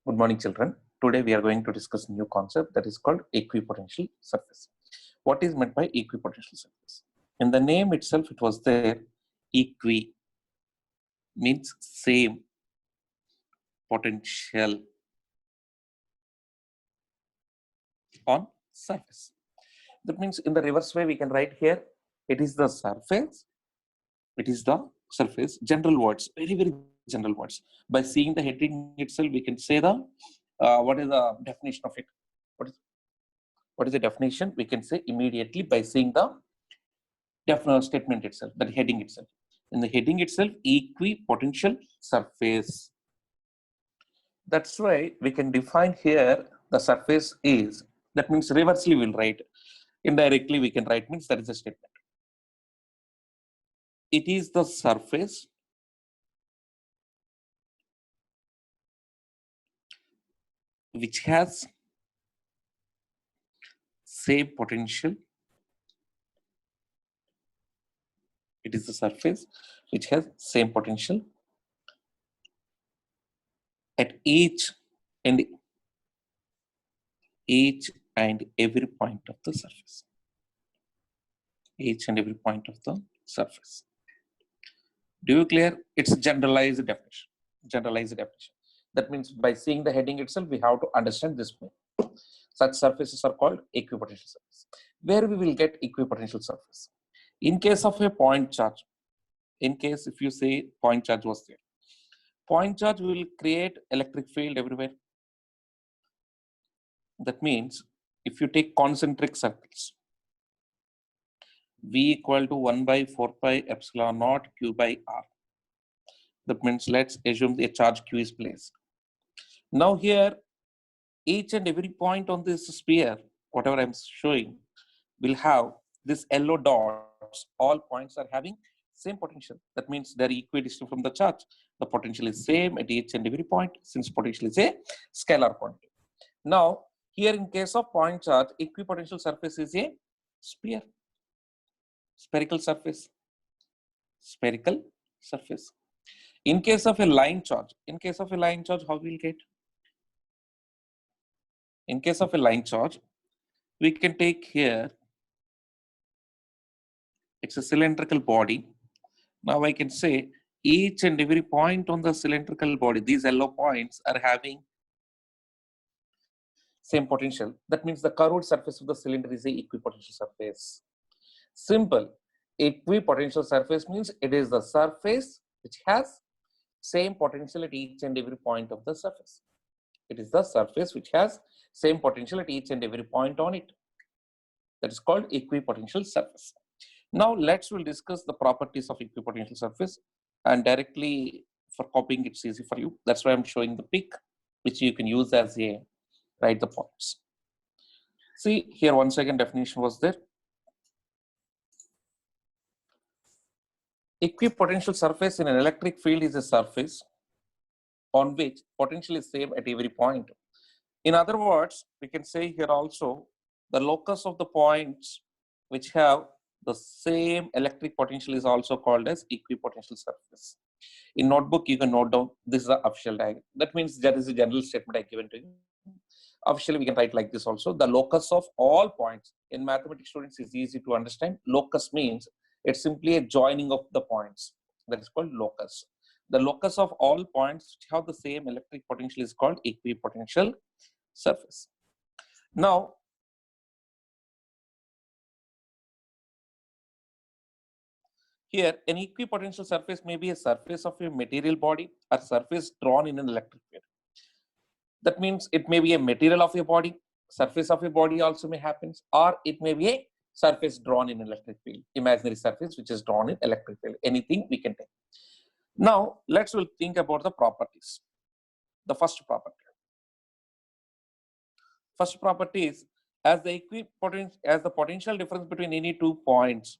Good morning, children. Today we are going to discuss a new concept that is called equipotential surface. What is meant by equipotential surface? In the name itself, it was there. Equi means same potential on surface. That means in the reverse way, we can write here, it is the surface. It is the surface. General words, very general words. By seeing the heading itself, we can say the what is the definition of it? What is the definition? We can say immediately by seeing the statement itself, that heading itself. In the heading itself, equipotential surface. That's why we can define here the surface is. That means reversely we'll write. Indirectly we can write means that is a statement. It is the surface which has same potential. It is the surface which has same potential at each and every point of the surface. Each and every point of the surface. Do you clear? It's generalized definition. Generalized definition. That means by seeing the heading itself, we have to understand this point. Such surfaces are called equipotential surface. Where we will get equipotential surface? In case of a point charge, in case if you say point charge was there, point charge will create electric field everywhere. That means if you take concentric circles, V equal to 1 by 4 pi epsilon naught Q by R. That means let's assume the charge Q is placed. Now here, each and every point on this sphere, whatever I'm showing, will have this yellow dots. All points are having same potential. That means they're equidistant from the charge. The potential is same at each and every point, since potential is a scalar quantity. Now, here in case of point charge, equipotential surface is a sphere. Spherical surface. Spherical surface. In case of a line charge, how will we get? In case of a line charge, we can take here, it's a cylindrical body. Now I can say each and every point on the cylindrical body, these yellow points are having same potential. That means the curved surface of the cylinder is a equipotential surface. Simple. Equipotential surface means it is the surface which has same potential at each and every point of the surface. It is the surface which has same potential at each and every point on it. That is called equipotential surface. Now we'll discuss the properties of equipotential surface, and directly for copying it's easy for you. That's why I'm showing the pic, which you can use as a write the points. See here, one second definition was there. Equipotential surface in an electric field is a surface on which potential is same at every point. In other words, we can say here also the locus of the points which have the same electric potential is also called as equipotential surface. In notebook, you can note down this is the official diagram. That means there is a general statement I given to you. Officially, we can write like this also. The locus of all points. In mathematics students, is easy to understand. Locus means it's simply a joining of the points. That is called locus. The locus of all points which have the same electric potential is called equipotential surface. Now, here, an equipotential surface may be a surface of a material body or surface drawn in an electric field. That means it may be a material of a body, surface of a body also may happen, or it may be a surface drawn in electric field, imaginary surface which is drawn in electric field. Anything we can take. Now, we'll think about the properties. The first property. First property is as the potential difference between any 2 points,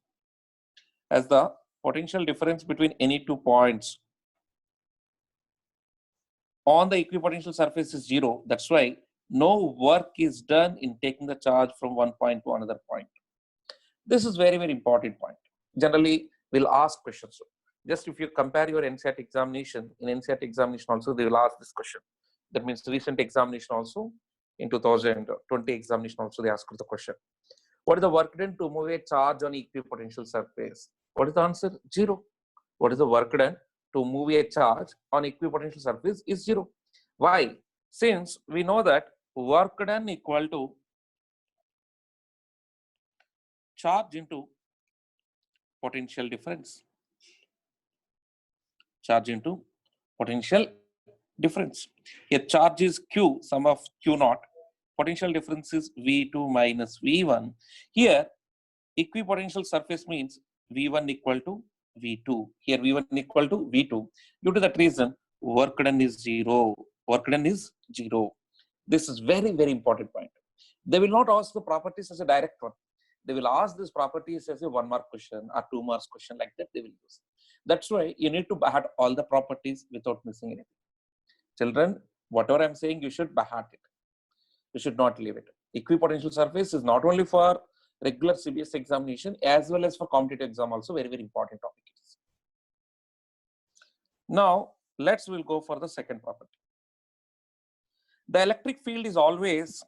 on the equipotential surface is 0. That's why no work is done in taking the charge from one point to another point. This is very important point. Generally, we'll ask questions. Just if you compare your NCERT examination, in NCERT examination also they will ask this question. That means recent examination also, in 2020 examination also, they asked the question. What is the work done to move a charge on equipotential surface? What is the answer? 0. What is the work done to move a charge on equipotential surface is 0. Why? Since we know that work done equal to charge into potential difference. Charge into potential difference. A charge is Q, sum of Q naught. Potential difference is V2 minus V1. Here, equipotential surface means V1 equal to V2. Here, V1 equal to V2. Due to that reason, work done is 0. Work done is 0. This is very, very important point. They will not ask the properties as a direct one. They will ask these properties as a 1 mark question or 2 marks question, like that they will use. That's why you need to add all the properties without missing anything. Children, whatever I'm saying, you should by heart it. You should not leave it. Equipotential surface is not only for regular CBS examination as well as for competitive exam also, very, very important topic it is. Now, we'll go for the second property. The electric field is always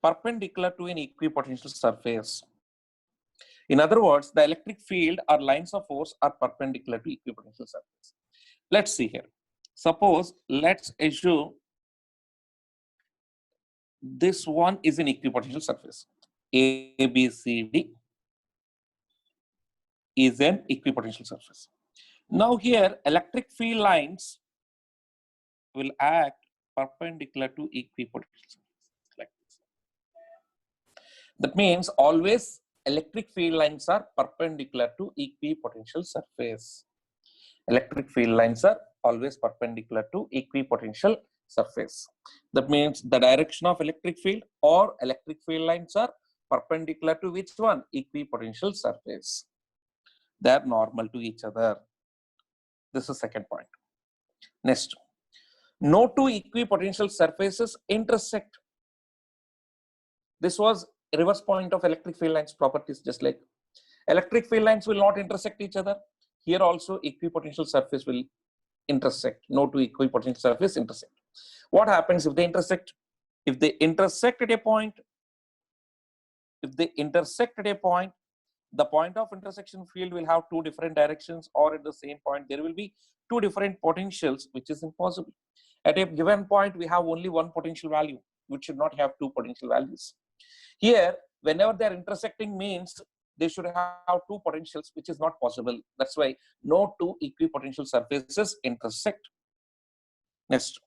perpendicular to an equipotential surface. In other words, the electric field or lines of force are perpendicular to equipotential surface. Let's see here. Suppose, let's assume this one is an equipotential surface. A, B, C, D is an equipotential surface. Now here, electric field lines will act perpendicular to equipotential surface, like this. That means always electric field lines are perpendicular to equipotential surface. Electric field lines are always perpendicular to equipotential surface. That means the direction of electric field or electric field lines are perpendicular to which one? Equipotential surface. They are normal to each other. This is second point. Next, no two equipotential surfaces intersect. This was a reverse point of electric field lines properties, just like electric field lines will not intersect each other. Here also equipotential surface will intersect. No two equipotential surface intersect. What happens if they intersect? If they intersect at a point, the point of intersection field will have two different directions, or at the same point there will be two different potentials, which is impossible. At a given point we have only one potential value, which should not have two potential values. Here, whenever they are intersecting means they should have two potentials, which is not possible. That's why no two equipotential surfaces intersect. Next.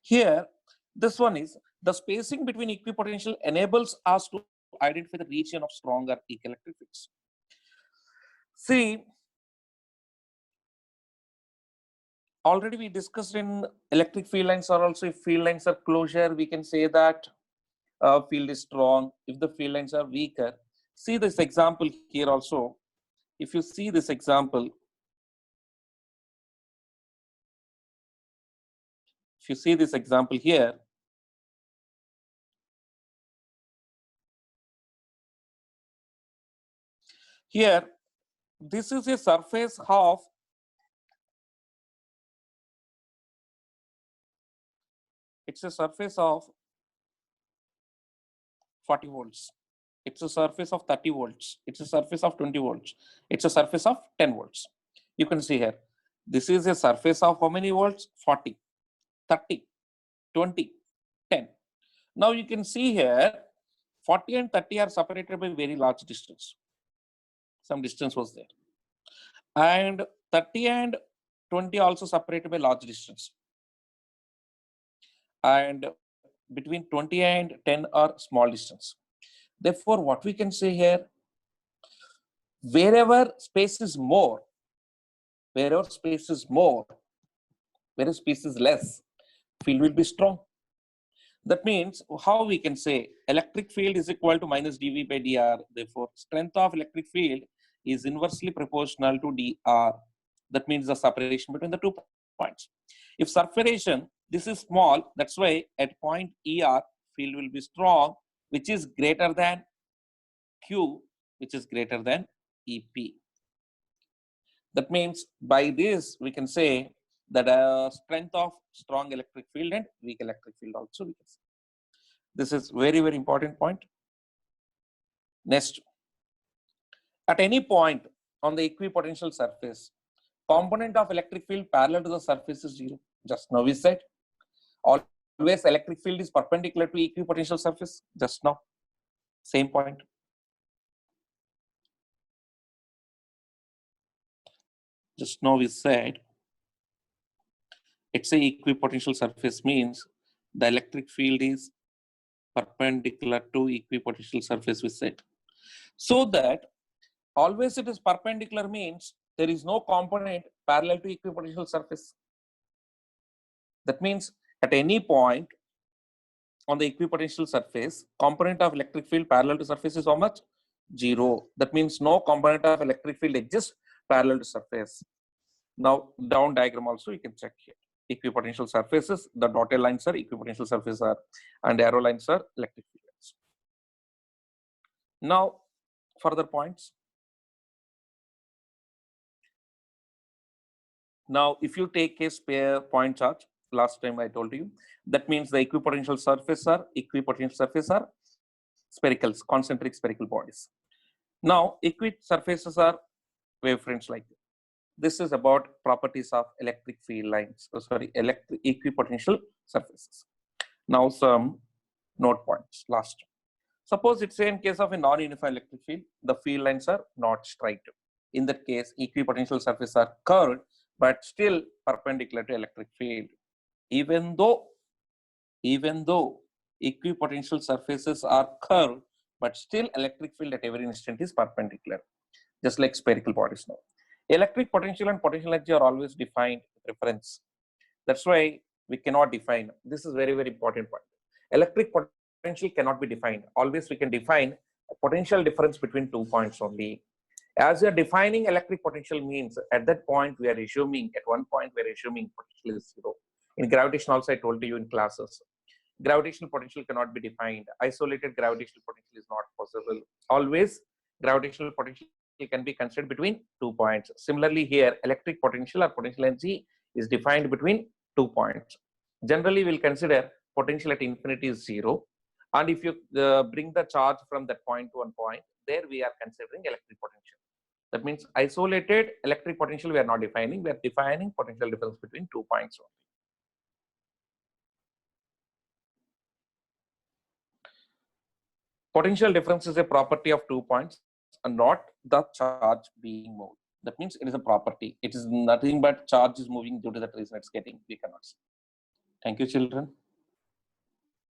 Here, this one is the spacing between equipotential enables us to identify the region of stronger electric fields. See, already we discussed in electric field lines, or also if field lines are closure, we can say that field is strong. If the field lines are weaker, see this example here also. If you see this example, here, this is a surface of, it's a surface of 40 volts. It's a surface of 30 volts. It's a surface of 20 volts. It's a surface of 10 volts. You can see here, this is a surface of how many volts? 40, 30, 20, 10. Now you can see here, 40 and 30 are separated by very large distance. Some distance was there. And 30 and 20 also separated by large distance. And between 20 and 10 are small distance. Therefore, what we can say here, wherever space is more, wherever space is less, field will be strong. That means how we can say electric field is equal to minus dV by dr. Therefore, strength of electric field is inversely proportional to dr. That means the separation between the 2 points. If separation, this is small, that's why at point ER, field will be strong, which is greater than Q, which is greater than EP. That means by this, we can say that strength of strong electric field and weak electric field also we can say. This is very, very important point. Next, at any point on the equipotential surface, component of electric field parallel to the surface is 0. Just now we said always electric field is perpendicular to equipotential surface. Just now, same point. Just now we said it's a equipotential surface means the electric field is perpendicular to equipotential surface we said. So that always it is perpendicular means there is no component parallel to equipotential surface. That means at any point on the equipotential surface, component of electric field parallel to surface is how much? 0. That means no component of electric field exists parallel to surface. Now down diagram also you can check here. Equipotential surfaces, the dotted lines are equipotential surfaces are, and arrow lines are electric field lines. Now further points. Now if you take a spare point charge, last time I told you, that means the equipotential surface are sphericals, concentric spherical bodies. Now surfaces are wavefronts like this. This is about properties of electric field lines, equipotential surfaces. Now some note points. Last, suppose it's in case of a non-unified electric field, the field lines are not straight. In that case, equipotential surfaces are curved, but still perpendicular to electric field. Even though equipotential surfaces are curved, but still electric field at every instant is perpendicular, just like spherical bodies now. Electric potential and potential energy are always defined with reference. That's why we cannot define. This is very, very important point. Electric potential cannot be defined. Always we can define a potential difference between 2 points only. As we are defining electric potential means at that point we are assuming, at one point we are assuming potential is 0. In gravitation also I told you in classes, gravitational potential cannot be defined. Isolated gravitational potential is not possible. Always gravitational potential can be considered between 2 points. Similarly here, electric potential or potential energy is defined between 2 points. Generally we'll consider potential at infinity is 0, and if you bring the charge from that point to one point, there we are considering electric potential. That means isolated electric potential we are not defining, we are defining potential difference between 2 points only. Potential difference is a property of 2 points and not the charge being moved. That means it is a property. It is nothing but charge is moving due to that reason it's getting, we cannot see. Thank you, children.